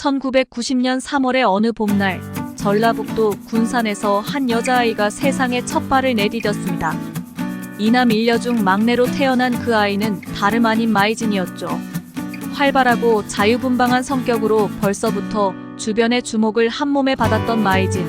1990년 3월의 어느 봄날, 전라북도 군산에서 한 여자아이가 세상에 첫 발을 내디뎠습니다. 이남 일녀 중 막내로 태어난 그 아이는 다름 아닌 마이진이었죠. 활발하고 자유분방한 성격으로 벌써부터 주변의 주목을 한몸에 받았던 마이진.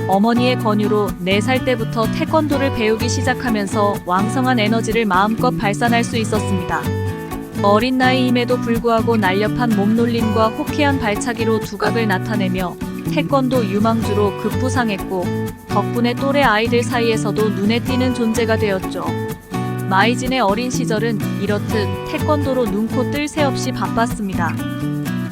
어머니의 권유로 4살 때부터 태권도를 배우기 시작하면서 왕성한 에너지를 마음껏 발산할 수 있었습니다. 어린 나이임에도 불구하고 날렵한 몸놀림과 호쾌한 발차기로 두각을 나타내며 태권도 유망주로 급부상했고, 덕분에 또래 아이들 사이에서도 눈에 띄는 존재가 되었죠. 마이진의 어린 시절은 이렇듯 태권도로 눈코 뜰 새 없이 바빴습니다.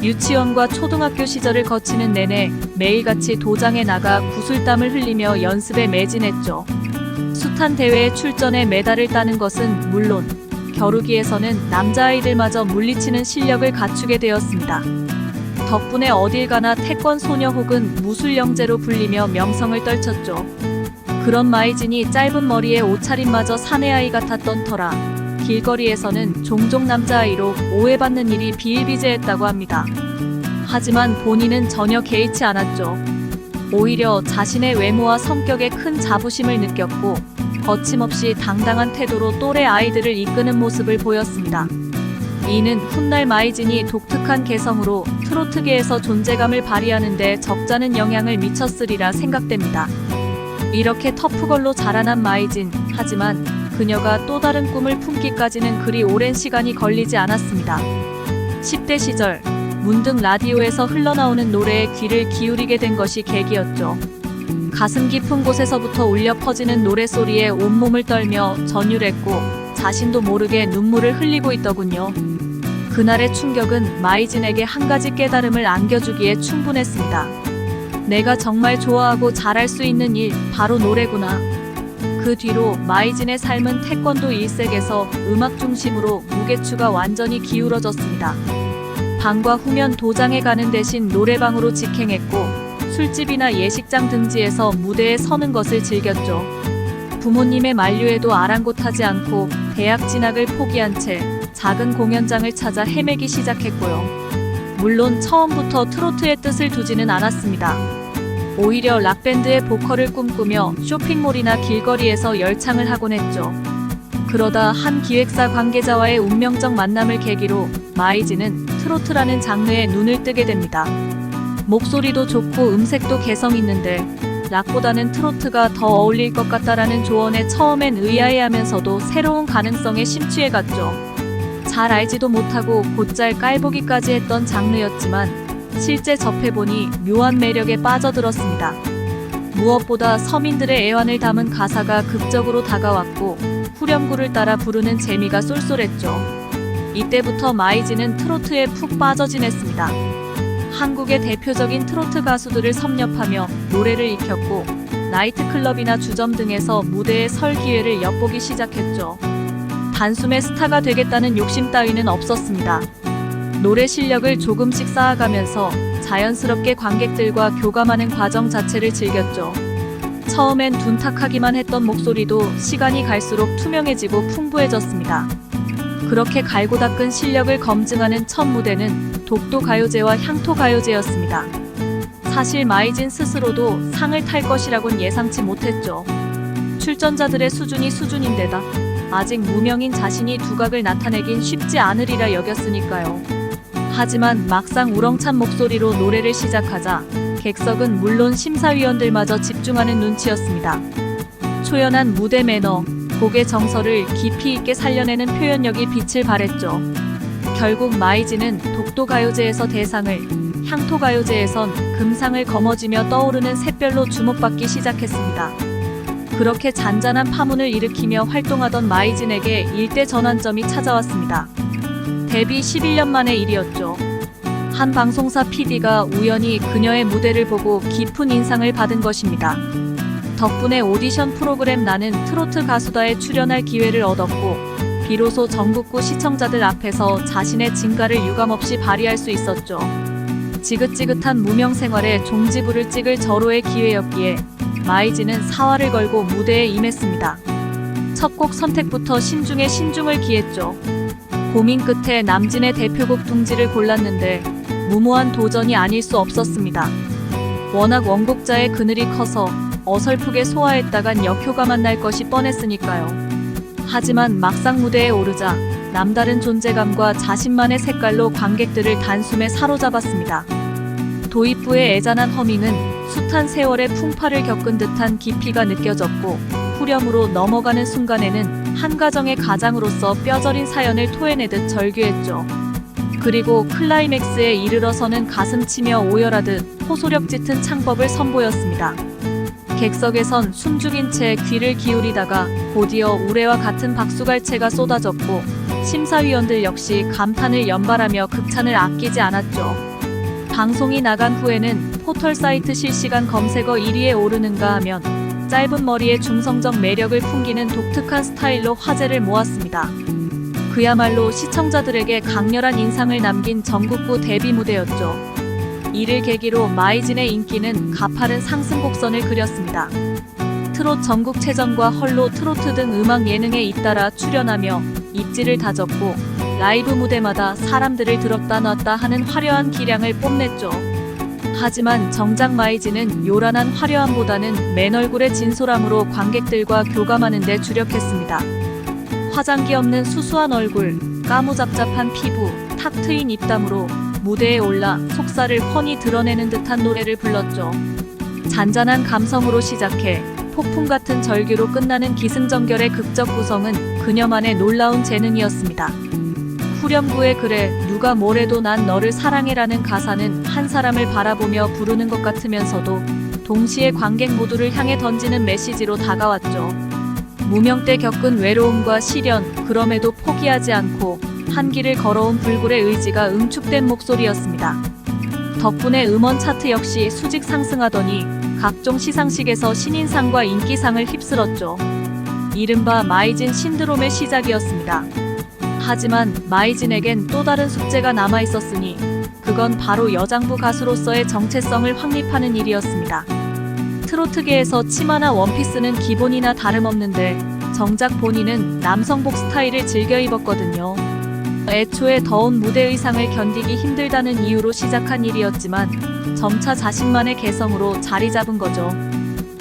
유치원과 초등학교 시절을 거치는 내내 매일같이 도장에 나가 구슬땀을 흘리며 연습에 매진했죠. 숱한 대회에 출전해 메달을 따는 것은 물론 겨루기에서는 남자아이들마저 물리치는 실력을 갖추게 되었습니다. 덕분에 어딜 가나 태권 소녀 혹은 무술 영재로 불리며 명성을 떨쳤죠. 그런 마이진이 짧은 머리에 옷차림마저 사내아이 같았던 터라 길거리에서는 종종 남자아이로 오해받는 일이 비일비재했다고 합니다. 하지만 본인은 전혀 개의치 않았죠. 오히려 자신의 외모와 성격에 큰 자부심을 느꼈고, 거침없이 당당한 태도로 또래 아이들을 이끄는 모습을 보였습니다. 이는 훗날 마이진이 독특한 개성으로 트로트계에서 존재감을 발휘하는 데 적잖은 영향을 미쳤으리라 생각됩니다. 이렇게 터프걸로 자라난 마이진, 하지만 그녀가 또 다른 꿈을 품기까지는 그리 오랜 시간이 걸리지 않았습니다. 10대 시절, 문득 라디오에서 흘러나오는 노래에 귀를 기울이게 된 것이 계기였죠. 가슴 깊은 곳에서부터 울려 퍼지는 노랫소리에 온몸을 떨며 전율했고, 자신도 모르게 눈물을 흘리고 있더군요. 그날의 충격은 마이진에게 한 가지 깨달음을 안겨주기에 충분했습니다. 내가 정말 좋아하고 잘할 수 있는 일, 바로 노래구나. 그 뒤로 마이진의 삶은 태권도 일색에서 음악 중심으로 무게추가 완전히 기울어졌습니다. 방과 후면 도장에 가는 대신 노래방으로 직행했고, 술집이나 예식장 등지에서 무대에 서는 것을 즐겼죠. 부모님의 만류에도 아랑곳하지 않고 대학 진학을 포기한 채 작은 공연장을 찾아 헤매기 시작했고요. 물론 처음부터 트로트의 뜻을 두지는 않았습니다. 오히려 락밴드의 보컬을 꿈꾸며 쇼핑몰이나 길거리에서 열창을 하곤 했죠. 그러다 한 기획사 관계자와의 운명적 만남을 계기로 마이진은 트로트라는 장르에 눈을 뜨게 됩니다. 목소리도 좋고 음색도 개성 있는데 락보다는 트로트가 더 어울릴 것 같다라는 조언에 처음엔 의아해하면서도 새로운 가능성에 심취해갔죠. 잘 알지도 못하고 곧잘 깔보기까지 했던 장르였지만 실제 접해보니 묘한 매력에 빠져들었습니다. 무엇보다 서민들의 애환을 담은 가사가 극적으로 다가왔고, 후렴구를 따라 부르는 재미가 쏠쏠했죠. 이때부터 마이진은 트로트에 푹 빠져 지냈습니다. 한국의 대표적인 트로트 가수들을 섭렵하며 노래를 익혔고, 나이트클럽이나 주점 등에서 무대에 설 기회를 엿보기 시작했죠. 단숨에 스타가 되겠다는 욕심 따위는 없었습니다. 노래 실력을 조금씩 쌓아가면서 자연스럽게 관객들과 교감하는 과정 자체를 즐겼죠. 처음엔 둔탁하기만 했던 목소리도 시간이 갈수록 투명해지고 풍부해졌습니다. 그렇게 갈고 닦은 실력을 검증하는 첫 무대는 독도가요제와 향토가요제였습니다. 사실 마이진 스스로도 상을 탈 것이라곤 예상치 못했죠. 출전자들의 수준이 수준인데다 아직 무명인 자신이 두각을 나타내긴 쉽지 않으리라 여겼으니까요. 하지만 막상 우렁찬 목소리로 노래를 시작하자 객석은 물론 심사위원들마저 집중하는 눈치였습니다. 초연한 무대 매너, 곡의 정서를 깊이 있게 살려내는 표현력이 빛을 발했죠. 결국 마이진은 독도가요제에서 대상을, 향토가요제에선 금상을 거머쥐며 떠오르는 샛별로 주목받기 시작했습니다. 그렇게 잔잔한 파문을 일으키며 활동하던 마이진에게 일대 전환점이 찾아왔습니다. 데뷔 11년 만의 일이었죠. 한 방송사 PD가 우연히 그녀의 무대를 보고 깊은 인상을 받은 것입니다. 덕분에 오디션 프로그램 나는 트로트 가수다에 출연할 기회를 얻었고, 비로소 전국구 시청자들 앞에서 자신의 진가를 유감없이 발휘할 수 있었죠. 지긋지긋한 무명 생활에 종지부를 찍을 절호의 기회였기에 마이진은 사활을 걸고 무대에 임했습니다. 첫 곡 선택부터 신중에 신중을 기했죠. 고민 끝에 남진의 대표곡 둥지를 골랐는데 무모한 도전이 아닐 수 없었습니다. 워낙 원곡자의 그늘이 커서 어설프게 소화했다간 역효과만 날 것이 뻔했으니까요. 하지만 막상 무대에 오르자 남다른 존재감과 자신만의 색깔로 관객들을 단숨에 사로잡았습니다. 도입부의 애잔한 허밍은 숱한 세월의 풍파를 겪은 듯한 깊이가 느껴졌고, 후렴으로 넘어가는 순간에는 한 가정의 가장으로서 뼈저린 사연을 토해내듯 절규했죠. 그리고 클라이맥스에 이르러서는 가슴치며 오열하듯 호소력 짙은 창법을 선보였습니다. 객석에선 숨죽인 채 귀를 기울이다가 곧이어 우레와 같은 박수갈채가 쏟아졌고, 심사위원들 역시 감탄을 연발하며 극찬을 아끼지 않았죠. 방송이 나간 후에는 포털 사이트 실시간 검색어 1위에 오르는가 하면 짧은 머리에 중성적 매력을 풍기는 독특한 스타일로 화제를 모았습니다. 그야말로 시청자들에게 강렬한 인상을 남긴 전국구 데뷔 무대였죠. 이를 계기로 마이진의 인기는 가파른 상승 곡선을 그렸습니다. 트롯 전국체전과 헐로 트로트 등 음악 예능에 잇따라 출연하며 입지를 다졌고, 라이브 무대마다 사람들을 들었다 놨다 하는 화려한 기량을 뽐냈죠. 하지만 정작 마이진은 요란한 화려함보다는 맨 얼굴의 진솔함으로 관객들과 교감하는 데 주력했습니다. 화장기 없는 수수한 얼굴, 까무잡잡한 피부, 탁 트인 입담으로 무대에 올라 속살을 훤히 드러내는 듯한 노래를 불렀죠. 잔잔한 감성으로 시작해 폭풍 같은 절규로 끝나는 기승전결의 극적 구성은 그녀만의 놀라운 재능이었습니다. 후렴구의 그래 누가 뭐래도 난 너를 사랑해라는 가사는 한 사람을 바라보며 부르는 것 같으면서도 동시에 관객 모두를 향해 던지는 메시지로 다가왔죠. 무명 때 겪은 외로움과 시련, 그럼에도 포기하지 않고 한 길을 걸어온 불굴의 의지가 응축된 목소리였습니다. 덕분에 음원 차트 역시 수직 상승하더니 각종 시상식에서 신인상과 인기상을 휩쓸었죠. 이른바 마이진 신드롬의 시작이었습니다. 하지만 마이진에겐 또 다른 숙제가 남아있었으니 그건 바로 여장부 가수로서의 정체성을 확립하는 일이었습니다. 트로트계에서 치마나 원피스는 기본이나 다름없는데 정작 본인은 남성복 스타일을 즐겨 입었거든요. 애초에 더운 무대 의상을 견디기 힘들다는 이유로 시작한 일이었지만 점차 자신만의 개성으로 자리 잡은 거죠.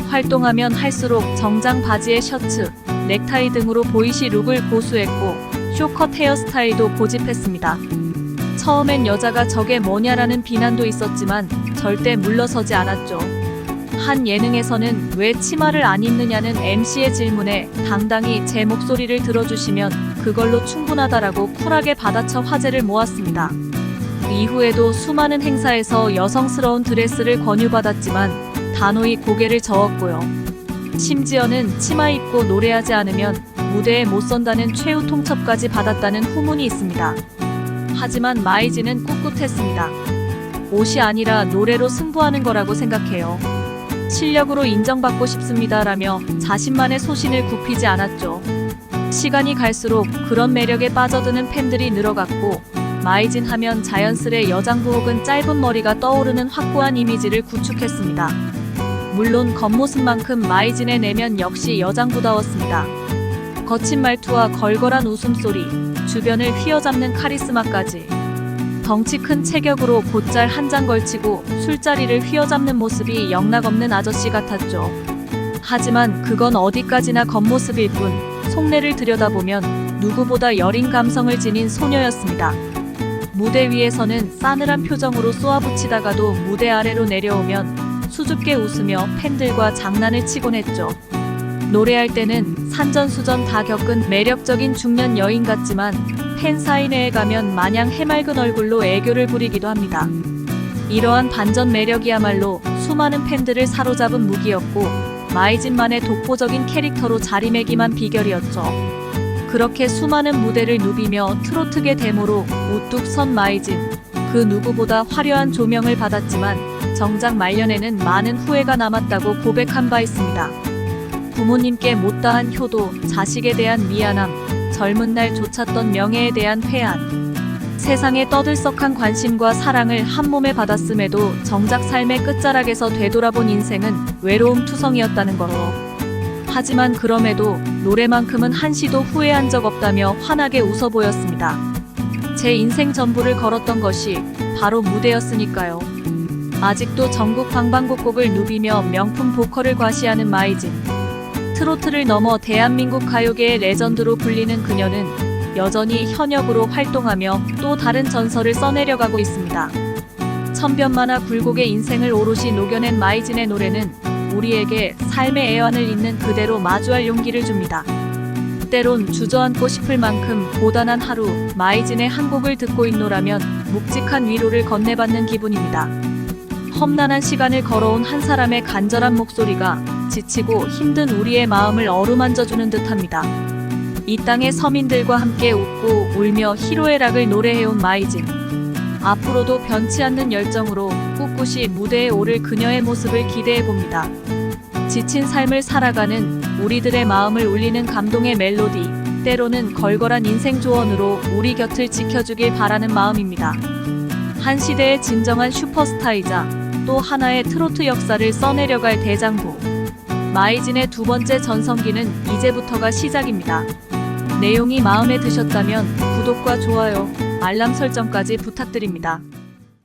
활동하면 할수록 정장 바지에 셔츠, 넥타이 등으로 보이시 룩을 고수했고 쇼컷 헤어스타일도 고집했습니다. 처음엔 여자가 저게 뭐냐라는 비난도 있었지만 절대 물러서지 않았죠. 한 예능에서는 왜 치마를 안 입느냐는 MC의 질문에 당당히 제 목소리를 들어주시면 그걸로 충분하다라고 쿨하게 받아쳐 화제를 모았습니다. 이후에도 수많은 행사에서 여성스러운 드레스를 권유받았지만 단호히 고개를 저었고요. 심지어는 치마 입고 노래하지 않으면 무대에 못 선다는 최후 통첩까지 받았다는 후문이 있습니다. 하지만 마이진은 꿋꿋했습니다. 옷이 아니라 노래로 승부하는 거라고 생각해요. 실력으로 인정받고 싶습니다라며 자신만의 소신을 굽히지 않았죠. 시간이 갈수록 그런 매력에 빠져드는 팬들이 늘어갔고, 마이진 하면 자연스레 여장부 혹은 짧은 머리가 떠오르는 확고한 이미지를 구축했습니다. 물론 겉모습만큼 마이진의 내면 역시 여장부다웠습니다. 거친 말투와 걸걸한 웃음소리, 주변을 휘어잡는 카리스마까지. 덩치 큰 체격으로 곧잘 한 장 걸치고 술자리를 휘어잡는 모습이 영락없는 아저씨 같았죠. 하지만 그건 어디까지나 겉모습일 뿐 속내를 들여다보면 누구보다 여린 감성을 지닌 소녀였습니다. 무대 위에서는 싸늘한 표정으로 쏘아붙이다가도 무대 아래로 내려오면 수줍게 웃으며 팬들과 장난을 치곤 했죠. 노래할 때는 산전수전 다 겪은 매력적인 중년 여인 같지만 팬사인회에 가면 마냥 해맑은 얼굴로 애교를 부리기도 합니다. 이러한 반전 매력이야말로 수많은 팬들을 사로잡은 무기였고, 마이진만의 독보적인 캐릭터로 자리매김한 비결이었죠. 그렇게 수많은 무대를 누비며 트로트계 데모로 우뚝 선 마이진, 그 누구보다 화려한 조명을 받았지만 정작 말년에는 많은 후회가 남았다고 고백한 바 있습니다. 부모님께 못다한 효도, 자식에 대한 미안함, 젊은 날 좇았던 명예에 대한 회한, 세상에 떠들썩한 관심과 사랑을 한 몸에 받았음에도 정작 삶의 끝자락에서 되돌아본 인생은 외로움 투성이었다는 거로. 하지만 그럼에도 노래만큼은 한시도 후회한 적 없다며 환하게 웃어 보였습니다. 제 인생 전부를 걸었던 것이 바로 무대였으니까요. 아직도 전국 방방곡곡을 누비며 명품 보컬을 과시하는 마이진. 트로트를 넘어 대한민국 가요계의 레전드로 불리는 그녀는 여전히 현역으로 활동하며 또 다른 전설을 써내려가고 있습니다. 천변만화 굴곡의 인생을 오롯이 녹여낸 마이진의 노래는 우리에게 삶의 애환을 있는 그대로 마주할 용기를 줍니다. 때론 주저앉고 싶을 만큼 고단한 하루, 마이진의 한 곡을 듣고 있노라면 묵직한 위로를 건네받는 기분입니다. 험난한 시간을 걸어온 한 사람의 간절한 목소리가 지치고 힘든 우리의 마음을 어루만져주는 듯합니다. 이 땅의 서민들과 함께 웃고 울며 희로의 락을 노래해온 마이진. 앞으로도 변치 않는 열정으로 꿋꿋이 무대에 오를 그녀의 모습을 기대해봅니다. 지친 삶을 살아가는 우리들의 마음을 울리는 감동의 멜로디, 때로는 걸걸한 인생 조언으로 우리 곁을 지켜주길 바라는 마음입니다. 한 시대의 진정한 슈퍼스타이자 또 하나의 트로트 역사를 써내려갈 대장부. 마이진의 두 번째 전성기는 이제부터가 시작입니다. 내용이 마음에 드셨다면 구독과 좋아요, 알람 설정까지 부탁드립니다.